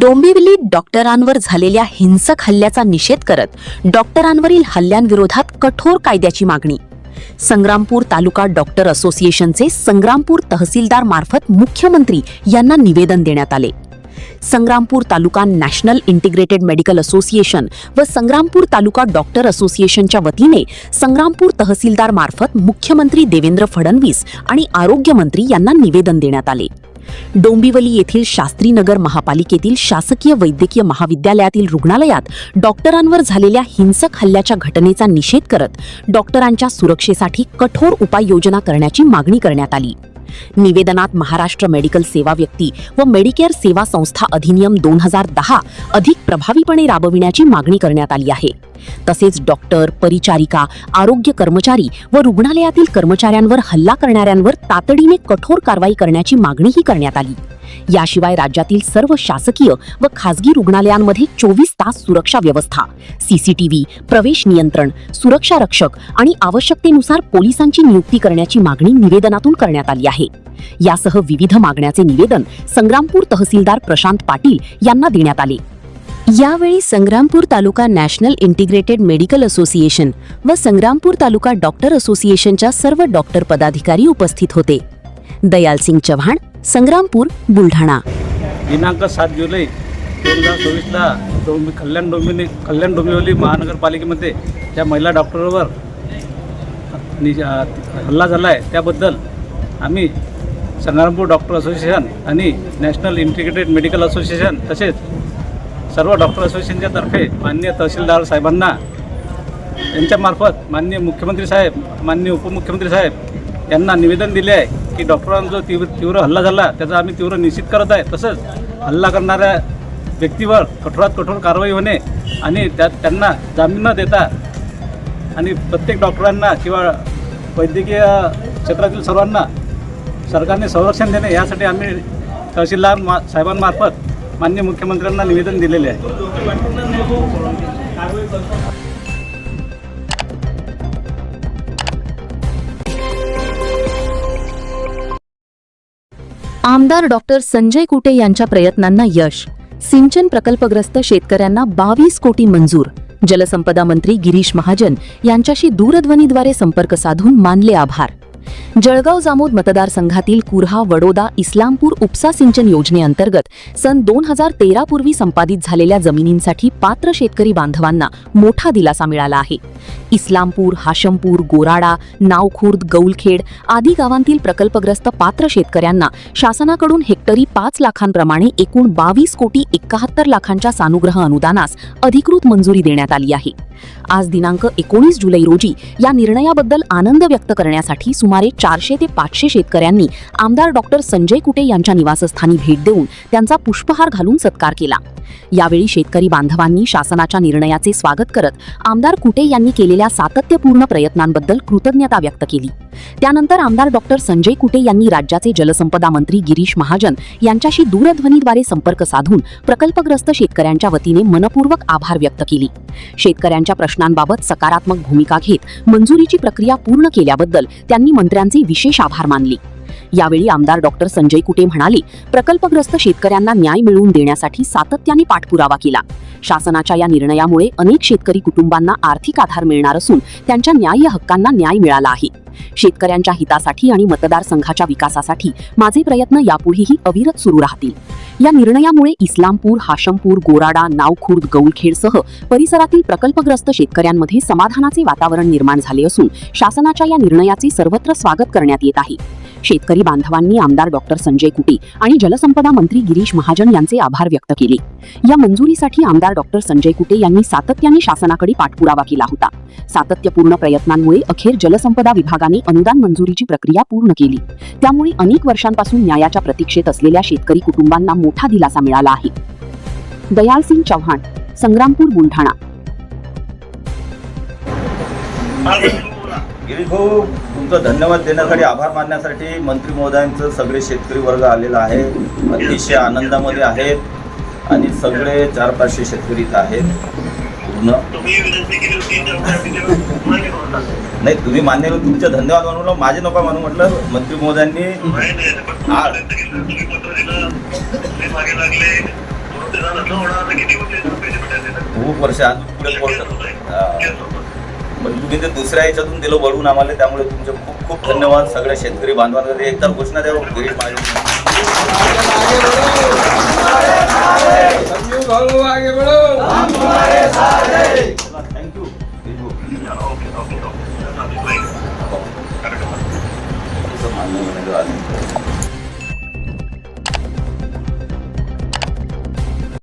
डोंबिवलीत डॉक्टरांवर झालेल्या हिंसक हल्ल्याचा निषेध करत डॉक्टरांवरील हल्ल्यांविरोधात कठोर कायद्याची मागणी. संग्रामपूर तालुका डॉक्टर असोसिएशनचे संग्रामपूर तहसीलदार मार्फत मुख्यमंत्री यांना निवेदन देण्यात आले. संग्रामपूर तालुका नॅशनल इंटिग्रेटेड मेडिकल असोसिएशन व संग्रामपूर तालुका डॉक्टर असोसिएशनच्या वतीने संग्रामपूर तहसीलदार मार्फत मुख्यमंत्री देवेंद्र फडणवीस आणि आरोग्यमंत्री यांना निवेदन देण्यात आले. डोंबिवली येथील शास्त्रीनगर महापालिकेतील शासकीय वैद्यकीय महाविद्यालयातील रुग्णालयात डॉक्टरांवर झालेल्या हिंसक हल्ल्याच्या घटनेचा निषेध करत डॉक्टरांच्या सुरक्षेसाठी कठोर उपाययोजना करण्याची मागणी करण्यात आली. निवेदनात महाराष्ट्र मेडिकल सेवा व्यक्ती व मेडिकेअर सेवा संस्था अधिनियम 2010 अधिक प्रभावीपणे राबविण्याची मागणी करण्यात आली आहे. तसेच डॉक्टर, परिचारिका, आरोग्य कर्मचारी व रुग्णालयातील कर्मचाऱ्यांवर हल्ला करणाऱ्यांवर तातडीने कठोर कारवाई करण्याची मागणीही करण्यात आली. याशिवाय राज्यातील सर्व शासकीय व खासगी रुग्णालयांमध्ये 24 तास सुरक्षा व्यवस्था, सीसीटीव्ही, प्रवेश नियंत्रण, सुरक्षा रक्षक आणि आवश्यकतेनुसार पोलिसांची नियुक्ती करण्याची मागणी निवेदनातून करण्यात आली आहे. यासह विविध मागण्याचे निवेदन संग्रामपूर तहसीलदार प्रशांत पाटील यांना देण्यात आले. यावेळी संग्रामपूर तालुका नॅशनल इंटिग्रेटेड मेडिकल असोसिएशन व संग्रामपूर तालुका डॉक्टर असोसिएशनच्या सर्व डॉक्टर पदाधिकारी उपस्थित होते. दयाल सिंग चव्हाण, संग्रामपूर, बुलढाणा. दिनांक 7 जुलै 2024ला कल्याण डोंबिवली महानगरपालिकेमध्ये ज्या महिला डॉक्टरवर हल्ला झाला आहे त्याबद्दल आम्ही संग्रामपूर डॉक्टर असोसिएशन आणि नॅशनल इंटिग्रेटेड मेडिकल असोसिएशन तसेच सर्व डॉक्टर असोसिएशनच्या तर्फे माननीय तहसीलदार साहेबांना यांच्यामार्फत माननीय मुख्यमंत्री साहेब, माननीय उपमुख्यमंत्री साहेब यांना निवेदन दिले आहे की डॉक्टरांचा जो तीव्र हल्ला झाला त्याचा आम्ही तीव्र निषेध करत आहे. तसंच हल्ला करणाऱ्या व्यक्तीवर कठोरात कठोर कारवाई होणे आणि त्यांना जामीन न देता आणि प्रत्येक डॉक्टरांना किंवा वैद्यकीय क्षेत्रातील सर्वांना सरकारने संरक्षण देणे यासाठी आम्ही तहसीलदार साहेबांमार्फत माननीय मुख्यमंत्र्यांना निवेदन दिलेले आहे. आमदार डॉक्टर संजय कुटे यांच्या प्रयत्नांना यश. सिंचन प्रकल्पग्रस्त शेतकऱ्यांना 22 कोटी मंजूर. जलसंपदा मंत्री गिरीश महाजन यांच्याशी दूरध्वनीद्वारे संपर्क साधून मानले आभार. जळगाव जामोद मतदारसंघातील कुर्हा, वडोदा, इस्लामपूर उपसा सिंचन योजनेअंतर्गत सन 2013 पूर्वी संपादित झालेल्या जमिनींसाठी पात्र शेतकरी बांधवांना मोठा दिलासा मिळाला आहे. इस्लामपूर, हाशमपूर, गोराडा, नावखुर्द, गौलखेड आदी गावांतील प्रकल्पग्रस्त पात्र शेतकऱ्यांना शासनाकडून हेक्टरी 5 लाखांप्रमाणे एकूण 22 कोटी 71 लाखांच्या सानुग्रह अनुदानास अधिकृत मंजुरी देण्यात आली आहे. आज दिनांक 19 जुलै रोजी या निर्णयाबद्दल आनंद व्यक्त करण्यासाठी सुमारे 400 ते 500 शेतकऱ्यांनी आमदार डॉक्टर संजय कुटे यांच्या निवासस्थानी भेट देऊन त्यांचा पुष्पहार घालून सत्कार केला. यावेळी शेतकरी बांधवांनी शासनाच्या निर्णयाचे स्वागत करत आमदार कुटे यांनी केलेल्या सातत्यपूर्ण प्रयत्नांबद्दल कृतज्ञता व्यक्त केली. त्यानंतर आमदार डॉक्टर संजय कुटे यांनी राज्याचे जलसंपदा मंत्री गिरीश महाजन यांच्याशी दूरध्वनीद्वारे संपर्क साधून प्रकल्पग्रस्त शेतकऱ्यांच्या वतीने मनपूर्वक आभार व्यक्त केले. शेतकऱ्यांच्या प्रश्नांबाबत सकारात्मक भूमिका घेत मंजुरीची प्रक्रिया पूर्ण केल्याबद्दल त्यांनी मंत्र्यांचे विशेष आभार मानले. यावेळी आमदार डॉक्टर संजय कुटे म्हणाले, प्रकल्पग्रस्त शेतकऱ्यांना न्याय मिळवून देण्यासाठी सातत्याने पाठपुरावा केला. शासनाच्या या निर्णयामुळे अनेक शेतकरी कुटुंबांना आर्थिक आधार मिळणार असून त्यांच्या न्याय्य हक्कांना न्याय मिळाला आहे. शेतकऱ्यांच्या हितासाठी आणि मतदारसंघाच्या विकासासाठी माझे प्रयत्न यापुढेही अविरत सुरू राहतील. या निर्णयामुळे इस्लामपूर, हाशमपूर, गोराडा, नावखुर्द, गौलखेडसह परिसरातील प्रकल्पग्रस्त शेतकऱ्यांमध्ये समाधानाचे वातावरण निर्माण झाले असून शासनाच्या या निर्णयाचे सर्वत्र स्वागत करण्यात येत आहे. शेतकरी बांधवांनी आमदार डॉक्टर संजय कुटे आणि जलसंपदा मंत्री गिरीश महाजन यांचे आभार व्यक्त केले. या मंजुरीसाठी आमदार डॉक्टर संजय कुटे यांनी सातत्याने शासनाकडे पाठपुरावा केला होता. सातत्यपूर्ण प्रयत्नांमुळे अखेर जलसंपदा विभागाने अनुदान मंजुरीची प्रक्रिया पूर्ण केली. त्यामुळे अनेक वर्षांपासून न्यायाच्या प्रतीक्षेत असलेल्या शेतकरी कुटुंबांना मोठा दिलासा मिळाला आहे. दयाल सिंग चव्हाण, संग्रामपूर, बुलढाणा. गिरीश भाऊ, तुमचं धन्यवाद देण्यासाठी, आभार मानण्यासाठी मंत्री महोदयांचं सगळे शेतकरी वर्ग आलेला आहे. अतिशय आनंदामध्ये आहेत आणि सगळे 400-500 शेतकरी इथं आहेत. पूर्ण नाही, तुम्ही मान्य करून तुमचे धन्यवाद म्हणून माझे नको म्हणून म्हटलं. मंत्री महोदयांनी खूप वर्ष अजून पुढे पोहोचत पण तुम्ही ते दुसऱ्या याच्यातून दिलं वळून आम्हाला, त्यामुळे तुमचे खूप खूप धन्यवाद सगळ्या शेतकरी बांधवांना. एकदा घोषणा द्या गिरीश महाजन. थँक्यू.